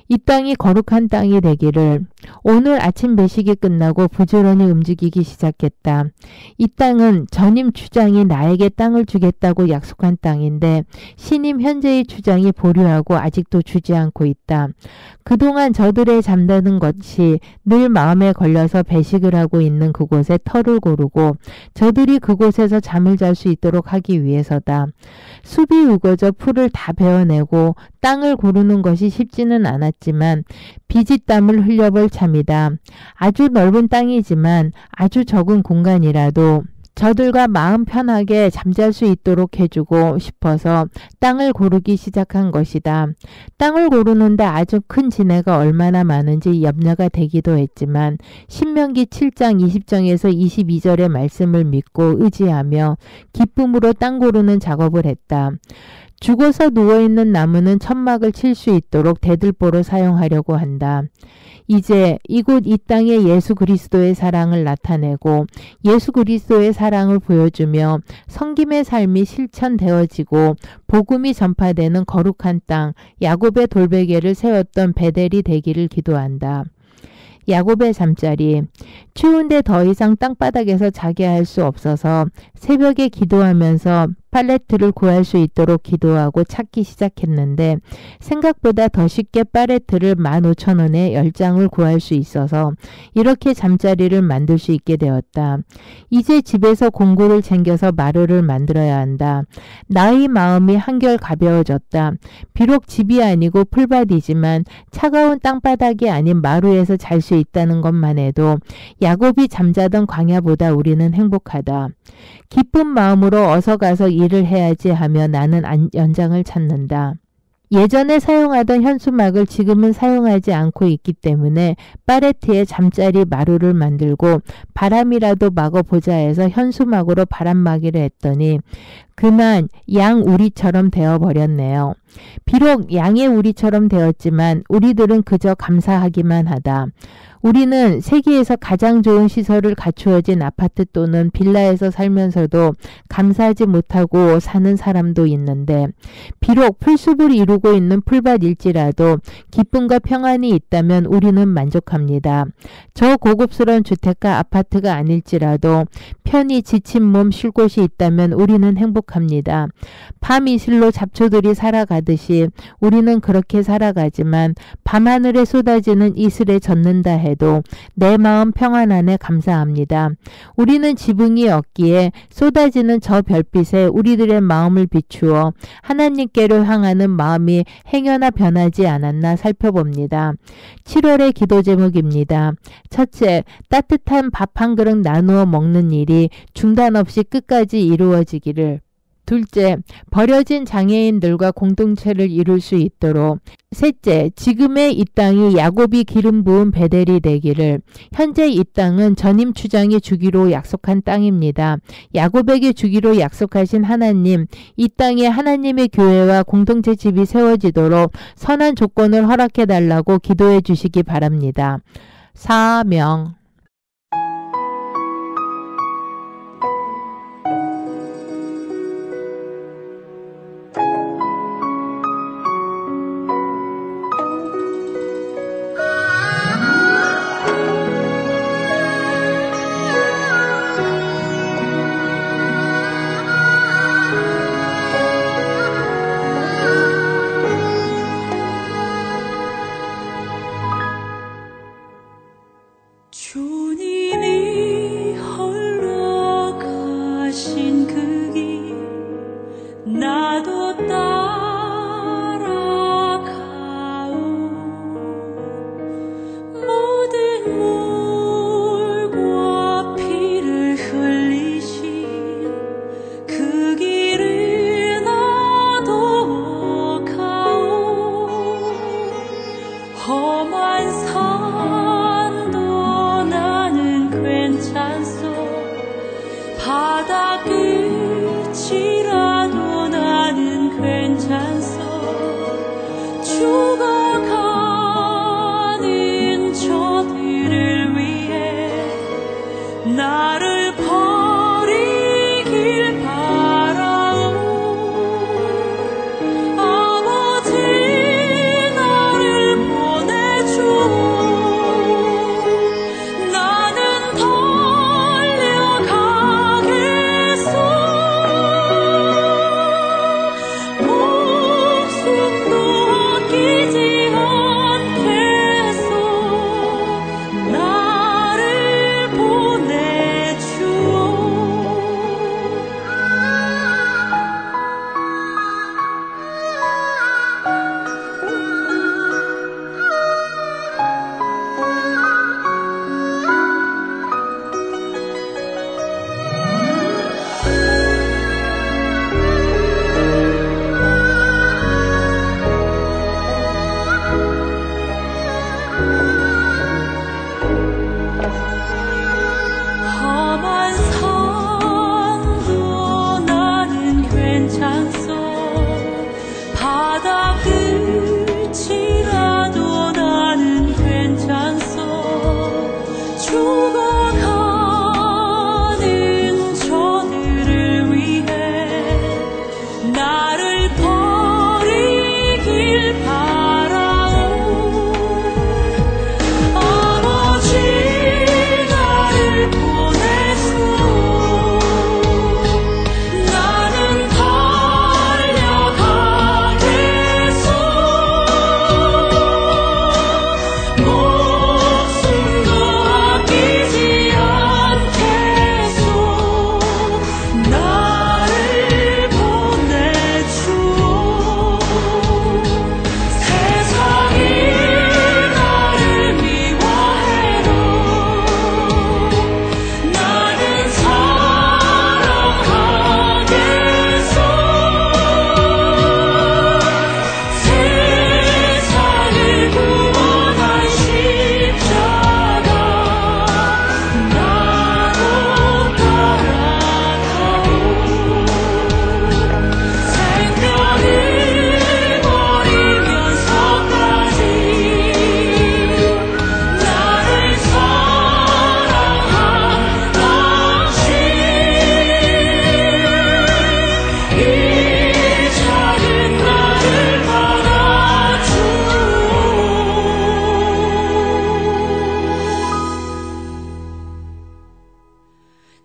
이 땅이 거룩한 땅이 되기를. 오늘 아침 배식이 끝나고 부지런히 움직이기 시작했다. 이 땅은 전임 추장이 나에게 땅을 주겠다고 약속한 땅인데 신임 현재의 추장이 보류하고 아직도 주지 않고 있다. 그동안 저들의 잠드는 것이 늘 마음에 걸려서 배식을 하고 있는 그곳에 터를 고르고 저들이 그곳에서 잠을 잘 수 있도록 하기 위해서다. 숲이 우거져 풀을 다 베어내고 땅을 고르는 것이 쉽지는 않았지만 비지땀을 흘려볼 참이다. 아주 넓은 땅이지만 아주 적은 공간이라도 저들과 마음 편하게 잠잘 수 있도록 해주고 싶어서 땅을 고르기 시작한 것이다. 땅을 고르는데 아주 큰 지네가 얼마나 많은지 염려가 되기도 했지만 신명기 7장 20절에서 22절의 말씀을 믿고 의지하며 기쁨으로 땅 고르는 작업을 했다. 죽어서 누워있는 나무는 천막을 칠 수 있도록 대들보로 사용하려고 한다. 이제 이곳 이 땅에 예수 그리스도의 사랑을 나타내고 예수 그리스도의 사랑을 보여주며 섬김의 삶이 실천되어지고 복음이 전파되는 거룩한 땅 야곱의 돌베개를 세웠던 베델이 되기를 기도한다. 야곱의 잠자리. 추운데 더 이상 땅바닥에서 자게 할 수 없어서 새벽에 기도하면서 팔레트를 구할 수 있도록 기도하고 찾기 시작했는데 생각보다 더 쉽게 팔레트를 15,000원에 10장을 구할 수 있어서 이렇게 잠자리를 만들 수 있게 되었다. 이제 집에서 공구를 챙겨서 마루를 만들어야 한다. 나의 마음이 한결 가벼워졌다. 비록 집이 아니고 풀밭이지만 차가운 땅바닥이 아닌 마루에서 잘 수 있다는 것만 해도 야곱이 잠자던 광야보다 우리는 행복하다. 기쁜 마음으로 어서 가서 일을 해야지 하며 나는 연장을 찾는다. 예전에 사용하던 현수막을 지금은 사용하지 않고 있기 때문에 팔레트에 잠자리 마루를 만들고 바람이라도 막아보자 해서 현수막으로 바람막이를 했더니 그만 양우리처럼 되어버렸네요. 비록 양의 우리처럼 되었지만 우리들은 그저 감사하기만 하다. 우리는 세계에서 가장 좋은 시설을 갖추어진 아파트 또는 빌라에서 살면서도 감사하지 못하고 사는 사람도 있는데 비록 풀숲을 이루고 있는 풀밭일지라도 기쁨과 평안이 있다면 우리는 만족합니다. 저 고급스러운 주택가 아파트가 아닐지라도 편히 지친 몸 쉴 곳이 있다면 우리는 행복합니다. 밤 이슬로 잡초들이 살아가듯이 우리는 그렇게 살아가지만 밤하늘에 쏟아지는 이슬에 젖는다 해도 내 마음 평안 안에 감사합니다. 우리는 지붕이 없기에 쏟아지는 저 별빛에 우리들의 마음을 비추어 하나님께로 향하는 마음이 행여나 변하지 않았나 살펴봅니다. 7월의 기도 제목입니다. 첫째, 따뜻한 밥 한 그릇 나누어 먹는 일이 중단 없이 끝까지 이루어지기를. 둘째, 버려진 장애인들과 공동체를 이룰 수 있도록. 셋째, 지금의 이 땅이 야곱이 기름 부은 베델이 되기를. 현재 이 땅은 전임 추장이 주기로 약속한 땅입니다. 야곱에게 주기로 약속하신 하나님, 이 땅에 하나님의 교회와 공동체 집이 세워지도록 선한 조건을 허락해 달라고 기도해 주시기 바랍니다. 사명.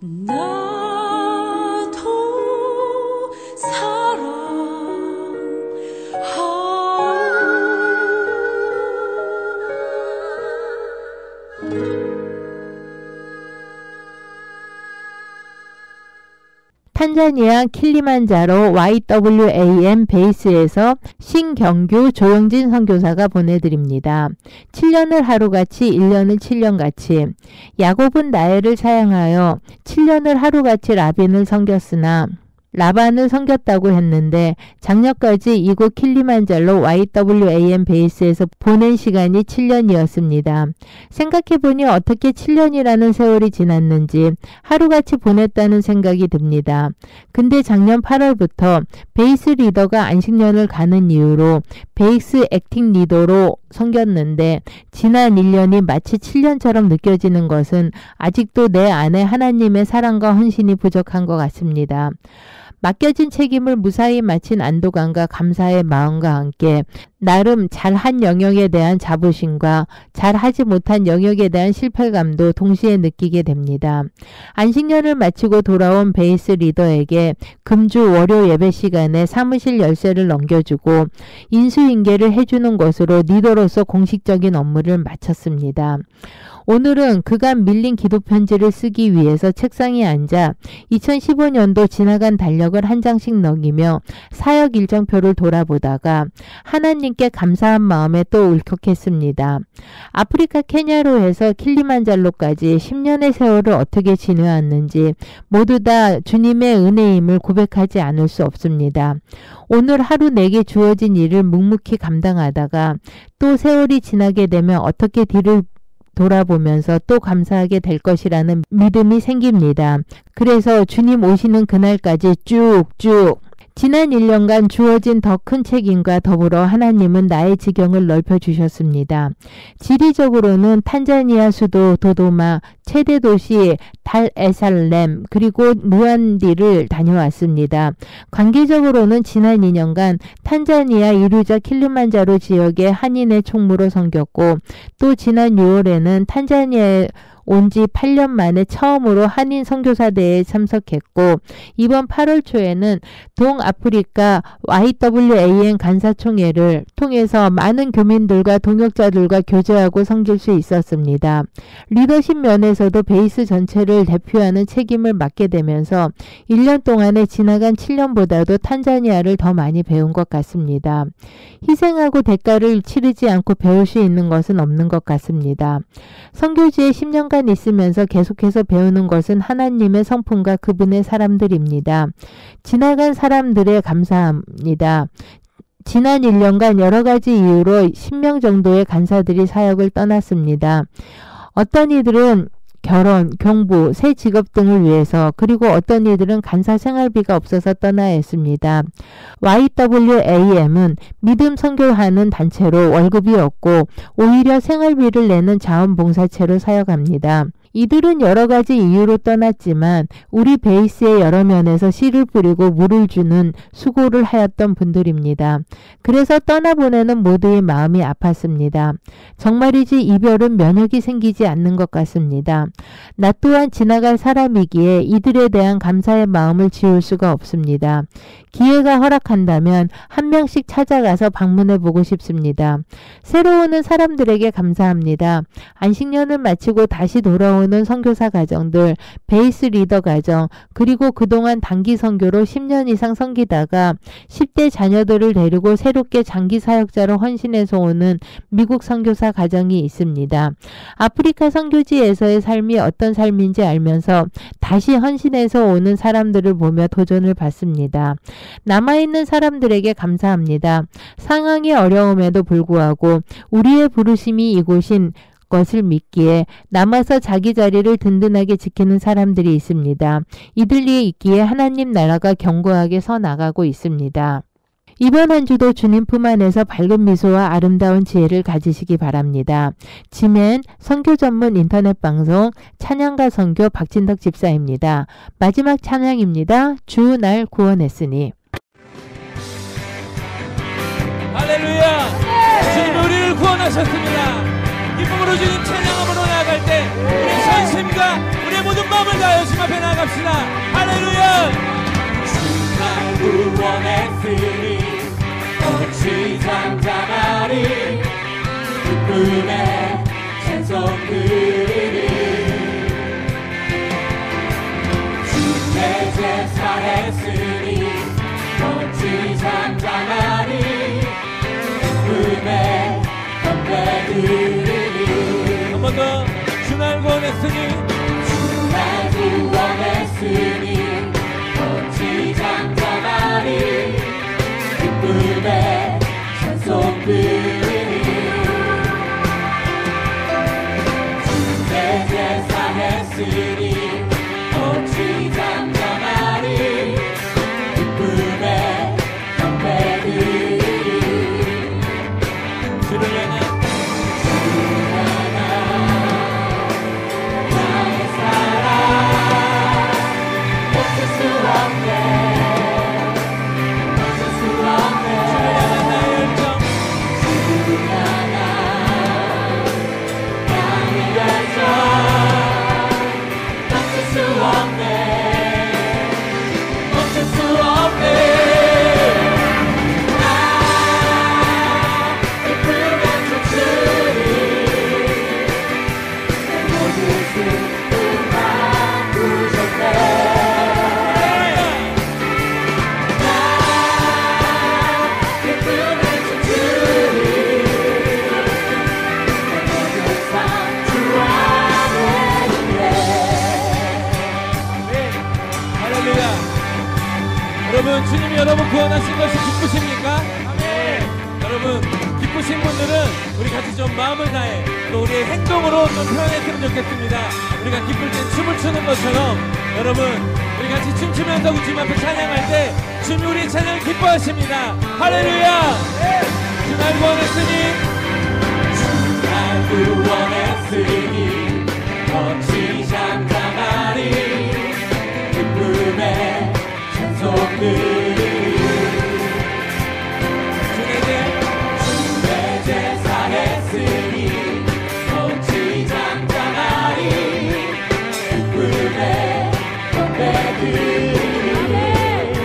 나도 탄자니아 킬리만자로 YWAM 베이스에서 신경규 조영진 선교사가 보내드립니다. 7년을 하루같이 1년을 7년같이 야곱은 라헬을 사양하여 7년을 하루같이 라빈을 섬겼으나 라반을 섬겼다고 했는데 작년까지 이곳 킬리만자로 YWAM 베이스에서 보낸 시간이 7년이었습니다. 생각해보니 어떻게 7년이라는 세월이 지났는지 하루같이 보냈다는 생각이 듭니다. 근데 작년 8월부터 베이스 리더가 안식년을 가는 이유로 베이스 액팅 리더로 섬겼는데 지난 1년이 마치 7년처럼 느껴지는 것은 아직도 내 안에 하나님의 사랑과 헌신이 부족한 것 같습니다. 맡겨진 책임을 무사히 마친 안도감과 감사의 마음과 함께 나름 잘한 영역에 대한 자부심과 잘하지 못한 영역에 대한 실패감도 동시에 느끼게 됩니다. 안식년을 마치고 돌아온 베이스 리더에게 금주 월요 예배 시간에 사무실 열쇠를 넘겨주고 인수인계를 해주는 것으로 리더로서 공식적인 업무를 마쳤습니다. 오늘은 그간 밀린 기도 편지를 쓰기 위해서 책상에 앉아 2015년도 지나간 달력을 한 장씩 넘기며 사역 일정표를 돌아보다가 하나님께 감사한 마음에 또 울컥했습니다. 아프리카 케냐로 해서 킬리만자로까지 10년의 세월을 어떻게 지내왔는지 모두 다 주님의 은혜임을 고백하지 않을 수 없습니다. 오늘 하루 내게 주어진 일을 묵묵히 감당하다가 또 세월이 지나게 되면 어떻게 뒤를 돌아보면서 또 감사하게 될 것이라는 믿음이 생깁니다. 그래서 주님 오시는 그날까지 쭉쭉 지난 1년간 주어진 더 큰 책임과 더불어 하나님은 나의 지경을 넓혀주셨습니다. 지리적으로는 탄자니아 수도 도도마, 최대 도시 달에살렘 그리고 무안디를 다녀왔습니다. 관계적으로는 지난 2년간 탄자니아 이루자 킬리만자로 지역의 한인의 총무로 섬겼고 또 지난 6월에는 탄자니아에 온 지 8년 만에 처음으로 한인 선교사대회에 참석했고 이번 8월 초에는 동아프리카 YWAM 간사총회를 통해서 많은 교민들과 동역자들과 교제하고 섬길 수 있었습니다. 리더십 면에서도 베이스 전체를 대표하는 책임을 맡게 되면서 1년 동안에 지나간 7년보다도 탄자니아를 더 많이 배운 것 같습니다. 희생하고 대가를 치르지 않고 배울 수 있는 것은 없는 것 같습니다. 선교지에 10년간 있으면서 계속해서 배우는 것은 하나님의 성품과 그분의 사람들입니다. 지나간 사람들에 감사합니다. 지난 1년간 여러 가지 이유로 10명 정도의 간사들이 사역을 떠났습니다. 어떤 이들은 결혼, 경부, 새 직업 등을 위해서 그리고 어떤 이들은 간사 생활비가 없어서 떠나야 했습니다. YWAM은 믿음 선교하는 단체로 월급이 없고 오히려 생활비를 내는 자원봉사체로 사역합니다. 이들은 여러 가지 이유로 떠났지만 우리 베이스의 여러 면에서 씨를 뿌리고 물을 주는 수고를 하였던 분들입니다. 그래서 떠나보내는 모두의 마음이 아팠습니다. 정말이지 이별은 면역이 생기지 않는 것 같습니다. 나 또한 지나갈 사람이기에 이들에 대한 감사의 마음을 지울 수가 없습니다. 기회가 허락한다면 한 명씩 찾아가서 방문해 보고 싶습니다. 새로 오는 사람들에게 감사합니다. 안식년을 마치고 다시 돌아오는 선교사 가정들, 베이스 리더 가정, 그리고 그동안 단기 선교로 10년 이상 섬기다가 10대 자녀들을 데리고 새롭게 장기 사역자로 헌신해서 오는 미국 선교사 가정이 있습니다. 아프리카 선교지에서의 삶이 어떤 삶인지 알면서 다시 헌신해서 오는 사람들을 보며 도전을 받습니다. 남아있는 사람들에게 감사합니다. 상황이 어려움에도 불구하고 우리의 부르심이 이곳인 것을 믿기에 남아서 자기 자리를 든든하게 지키는 사람들이 있습니다. 이들이 있기에 하나님 나라가 견고하게 서 나가고 있습니다. 이번 한 주도 주님 품 안에서 밝은 미소와 아름다운 지혜를 가지시기 바랍니다. 지멘 선교 전문 인터넷 방송 찬양가 선교 박진덕 집사입니다. 마지막 찬양입니다. 주 날 구원했으니. 할렐루야! 주님 우리를 구원하셨습니다. 기쁨으로 주님 찬양함으로 나아갈 때 우리 전심 힘과 우리의 모든 마음을 다하여 주님 앞에 나아갑시다. 할렐루야. 날 구원했으니 어찌 잠잠하리. 기쁨의 찬송 드리리. 주의 제사 했으니 어찌 잠잠하리. 기쁨의 경배 드리리. 한 번 더. 주 날 구원했으니 주 날 구원했으니 어찌 잠잠하리. 기쁨의 찬송 드리리. 주의 제사 했으니 어찌 잠잠하리. 기쁨의 경배 드리리. 주를 향한 여러분, 주님이 여러분 구원하신 것이 기쁘십니까? 아멘. 여러분, 기쁘신 분들은 우리 같이 좀 마음을 다해 또 우리의 행동으로 좀 표현했으면 좋겠습니다. 우리가 기쁠 땐 춤을 추는 것처럼 여러분, 우리 같이 춤추면서 주님 앞에 찬양할 때 주님이 우리의 찬양을 기뻐하십니다. 할렐루야. 주 날 구원했으니 주 날 구원했으니 어찌 잠잠하리. 기쁨의 찬송 드리리. 주의 제사 했으니 어찌 잠잠하리. 기쁨의 경배 드리리.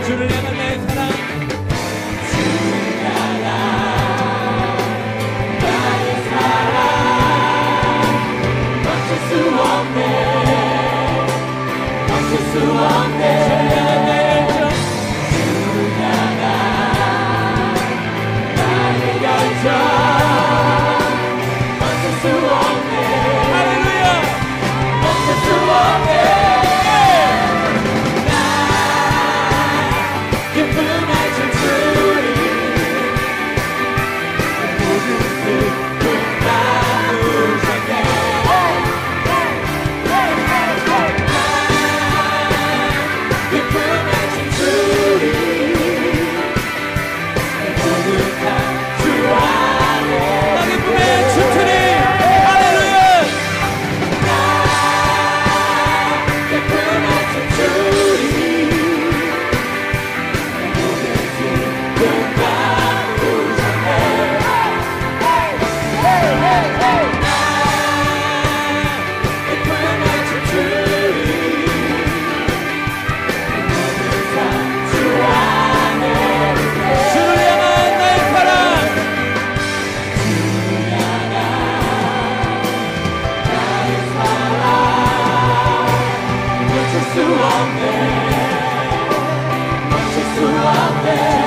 주를 향한 나의 사랑 주를 향한 나의 사랑 멈출 수 없네. 멈출 수 없네. 멈출 수 없네.